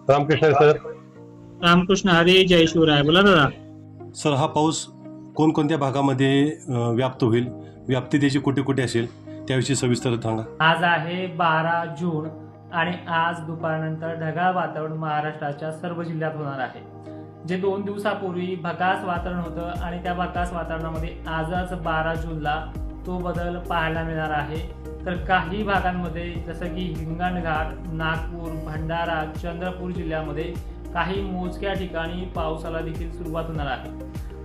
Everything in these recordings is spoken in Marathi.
रामकृष्ण सर. रामकृष्ण हरी, जय शिवराय. बोला दादा. सर, हा पाऊस कोणकोणत्या भागामध्ये व्याप्त होईल, व्याप्ती त्याची कुठे कुठे असेल त्याविषयी सविस्तर सांगा. आज आहे 12 जून आणि आज दुपारनंतर ढगाळ वातावरण महाराष्ट्राच्या सर्व जिल्ह्यात होणार आहे. जे 2 दिवसापूर्वी भकास वातावरण होतं आणि त्या भकास वातावरणामध्ये आजच 12 जूनला तो बदल पाहायला मिळणार आहे. तर काही भागांमध्ये जसं की हिंगणघाट, नागपूर, भंडारा, चंद्रपूर जिल्ह्यामध्ये काही मोजक्या ठिकाणी पावसाला देखील सुरुवात होणार आहे.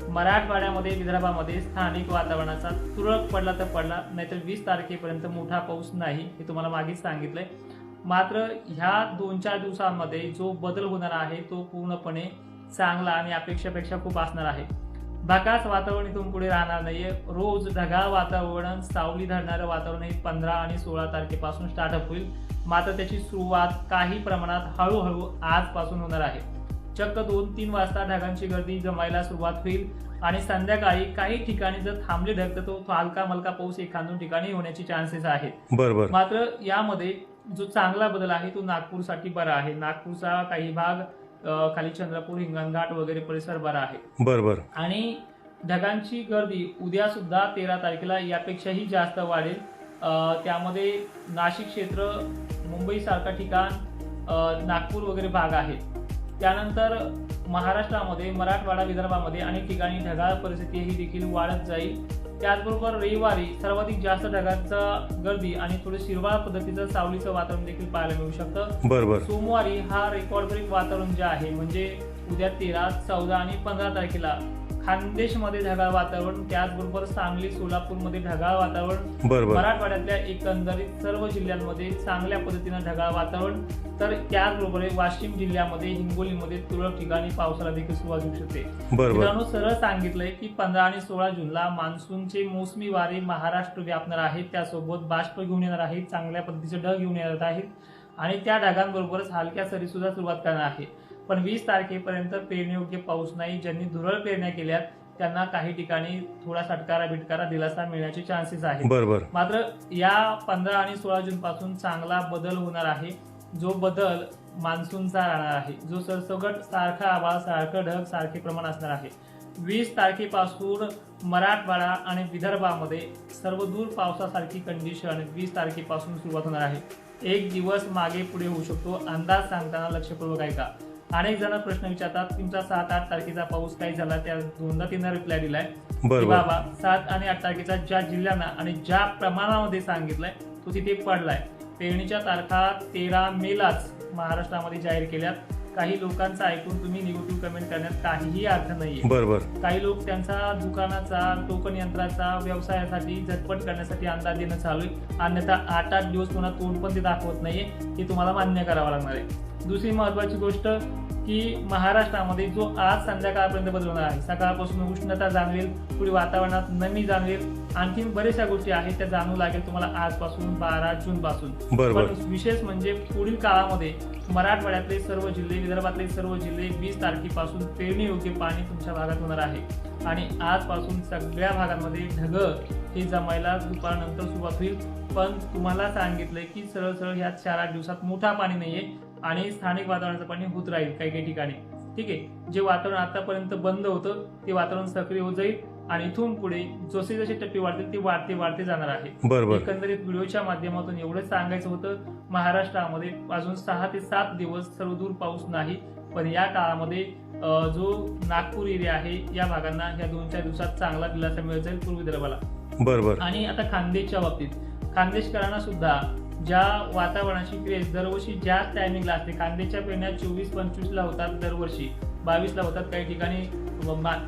मराठवाड्यामध्ये, विदर्भामध्ये स्थानिक वातावरणाचा तुरळक पडला तर पडला, नाहीतर 20 तारखेपर्यंत मोठा पाऊस नाही, हे तुम्हाला मागेच सांगितलंय. मात्र ह्या 2-4 दिवसांमध्ये जो बदल होणार आहे तो पूर्णपणे चांगला आणि अपेक्षेपेक्षा खूप असणार आहे. भकास वातावरण इथून पुढे राहणार नाहीये. रोज ढगाळ वातावरण, सावली धरणारं वातावरण हे 15 आणि 16 तारखेपासून स्टार्टअप होईल. मात्र त्याची सुरुवात काही प्रमाणात हळूहळू आजपासून होणार आहे. चक्क 2-3 वाजता ढगांची गर्दी जमायला सुरुवात होईल आणि संध्याकाळी काही ठिकाणी जर थांबले ढग तर तो हलका मलका पाऊस 1-2 ठिकाणी होण्याचे चान्सेस आहेत. बरोबर. मात्र यामध्ये जो चांगला बदल आहे तो नागपूरसाठी बरा आहे. नागपूरचा काही भाग, खाली चंद्रपूर, हिंगणघाट वगैरे परिसर बरा आहे. बरोबर. आणि ढगांची गर्दी उद्या सुद्धा 13 तारखेला यापेक्षाही जास्त वाढेल. त्यामध्ये नाशिक क्षेत्र, मुंबई सारखा ठिकाण, नागपूर वगैरे भाग आहेत. त्यानंतर महाराष्ट्रामध्ये, मराठवाडा, विदर्भामध्ये अनेक ठिकाणी ढगाळ परिस्थिती ही देखील वाढत जाईल. त्याचबरोबर रविवारी सर्वाधिक जास्त ढगांचा गर्दी आणि थोडं शिरवाळ पद्धतीचं सावलीचं वातावरण देखील पाहायला मिळू शकतं. बरोबर. सोमवारी हा रेकॉर्ड ब्रेक वातावरण जे आहे, म्हणजे उद्या 13, 14 आणि 15 तारखेला खानदेशमध्ये ढगाळ वातावरण, त्याचबरोबर सांगली, सोलापूरमध्ये ढगाळ वातावरण, बरोबर. मराठवाड्यातल्या एकंदरीत सर्व जिल्ह्यांमध्ये चांगल्या पद्धतीनं ढगाळ वातावरण. तर त्याचबरोबर वाशिम जिल्ह्यामध्ये, हिंगोलीमध्ये तुरळक ठिकाणी पावसाला देखील सुरुवात होऊ शकते. बरोबर. मित्रांनो, सरळ सांगितलंय की 15 आणि 16 जूनला मान्सूनचे मोसमी वारे महाराष्ट्र व्यापणार आहेत. त्यासोबत बाष्प घेऊन येणार आहेत, चांगल्या पद्धतीचे ढग घेऊन येणार आहेत आणि त्या ढगांबरोबरच हलक्या सरी सुद्धा सुरुवात करणार आहे. पण 20 तारखेपर्यंत पेरणीयोग्य पाऊस नाही. ज्यांनी धुरळ पेरण्या केल्यात त्यांना काही ठिकाणी थोडा सटकारा बिटकारा दिलासा मिळण्याचे चान्सेस आहेत. बरोबर. मात्र या 15 आणि 16 जून पासून चांगला बदल होणार आहे. जो बदल मान्सूनचा राहणार आहे, जो सरसकट सारखा आभाळ, सारखं ढग, सारखे प्रमाण असणार आहे. 20 तारखेपासून मराठवाडा आणि विदर्भामध्ये सर्वदूर पावसासारखी कंडिशन 20 तारखेपासून सुरुवात होणार आहे. एक दिवस मागे पुढे होऊ शकतो. अंदाज सांगताना लक्षपूर्वक ऐका. अनेक जण प्रश्न विचारतात, तुमचा 7-8 तारखेचा पाऊस काय झाला? त्या 2-3 रिप्लाय दिलाय. बरोबर. बाबा 7 आणि 8 तारखेचा ज्या जिल्ह्यांना आणि ज्या प्रमाणामध्ये सांगितलंय तो तिथे पडलाय. पेरणीच्या तारखा 13 मेलाच महाराष्ट्रामध्ये जाहीर केल्यात. काही लोकांचं ऐकून तुम्ही निगेटिव्ह कमेंट करण्यात काहीही अर्थ नाहीये. बरोबर. काही लोक त्यांचा दुकानाचा, टोकन यंत्राचा व्यवसायासाठी झटपट करण्यासाठी अंदाज देणं चालू आहे. अन्यथा 8-8 दिवस पुन्हा तोंड पण ते दाखवत नाहीये. हे तुम्हाला मान्य करावं लागणार आहे. दुसरी महत्वाची गोष्ट की महाराष्ट्रामध्ये जो आज संध्याकाळपर्यंत बदल होणार आहे, सकाळपासून उष्णता जाणवेल, पुढे वातावरणात नमी जाणवेल, आणखीन बऱ्याचशा गोष्टी आहेत त्या जाणवू लागेल तुम्हाला आजपासून 12 जून पासून. बरोबर. पण विशेष म्हणजे पुढील काळामध्ये मराठवाड्यातले सर्व जिल्हे, विदर्भातले सर्व जिल्हे 20 तारखेपासून पेरणी योग्य पाणी तुमच्या भागात होणार आहे. आणि आजपासून सगळ्या भागांमध्ये ढगं हे जमायला दुपारनंतर सुरुवात होईल. पण तुम्हाला सांगितलंय की सरळ सरळ ह्या 4-8 दिवसात मोठा पाणी नाहीये आणि स्थानिक वातावरणाचं पाणी होत राहील काही काही ठिकाणी. ठीक आहे, जे वातावरण आतापर्यंत बंद होतं ते वातावरण सक्रिय होत जाईल आणि इथून पुढे जसे जसे टप्पे वाढतील ते वाढते जाणार आहे. बरोबर. एकंदरीत व्हिडिओच्या माध्यमातून एवढंच सांगायचं होतं. महाराष्ट्रामध्ये अजून 6 ते 7 दिवस सर्वदूर पाऊस नाही. पण या काळामध्ये जो नागपूर एरिया आहे या भागांना ह्या 2-4 दिवसात चांगला दिलासा मिळत जाईल पूर्व विदर्भाला. बरोबर. आणि आता खानदेशच्या बाबतीत, खानदेशकरांना सुद्धा ज्या वातावरणाची क्रेज दरवर्षी ज्याच टायमिंगला असते. खानदेशच्या पेरण्या 24-25 होतात दरवर्षी, 22 होतात. काही ठिकाणी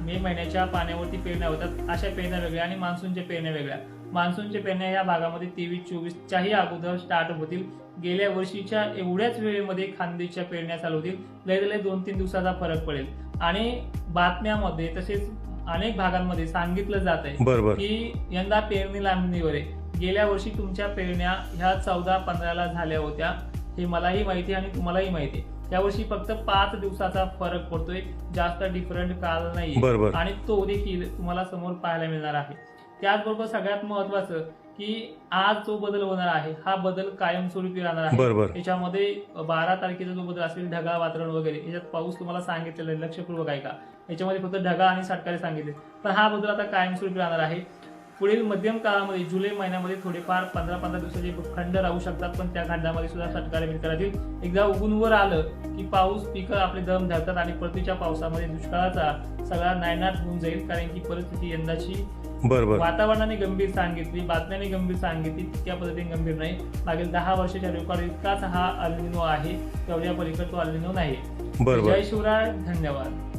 मे महिन्याच्या पाण्यावरती पेरण्या होतात. अशा पेरण्या वेगळ्या आणि मान्सूनच्या पेरण्या वेगळ्या. मान्सूनच्या पेरण्या या भागामध्ये 23-24च्याही अगोदर स्टार्ट होतील. गेल्या वर्षीच्या एवढ्याच वेळेमध्ये खानदेशच्या पेरण्या चालू होतील. लय 2-3 दिवसाचा फरक पडेल. आणि बातम्यामध्ये तसेच अनेक भागांमध्ये सांगितलं जात आहे की यंदा पेरणी लांबणीवर आहे. गेल्या वर्षी तुमच्या पेरण्या ह्या 14-15ला झाल्या होत्या, हे मलाही माहिती आणि तुम्हालाही माहिती आहे. त्यावर्षी फक्त 5 दिवसाचा फरक पडतोय, जास्त डिफरंट काळ नाही. आणि तो देखील तुम्हाला समोर पाहायला मिळणार आहे. त्याचबरोबर सगळ्यात महत्वाचं की आज जो बदल होणार आहे हा बदल कायमस्वरूपी राहणार आहे. बरोबर. याच्यामध्ये 12 तारखेचा जो बदल असेल ढगाळ वातावरण वगैरे याच्यात पाऊस तुम्हाला सांगितलेलं आहे, लक्षपूर्वक आहे का? याच्यामध्ये फक्त ढगाळ आणि षटकारे सांगितले, पण हा बदल आता कायमस्वरूपी राहणार आहे. पुढील मध्यम काळामध्ये जुलै महिन्यामध्ये थोडेफार 15-15 दिवसाचे खंड राहू शकतात, पण त्या खंडामध्ये सुद्धा षटकारे राहतील. एकदा उगून वर आलं की पाऊस पिकं आपले दम धरतात आणि परतीच्या पावसामध्ये दुष्काळाचा सगळा नायनाट होऊन जाईल. कारण की परिस्थिती यंदाची बरोबर. वातावरणाने गंभीर सांगितली, बातम्याने गंभीर सांगितली, त्या पद्धतीने गंभीर नाही. मागील 10 वर्षाच्या रेकॉर्ड इतकाच हा अल्निनो आहे, तेवढ्या पलीकडे तो अल्निनो नाही. बरोबर. जय शिवराय, धन्यवाद.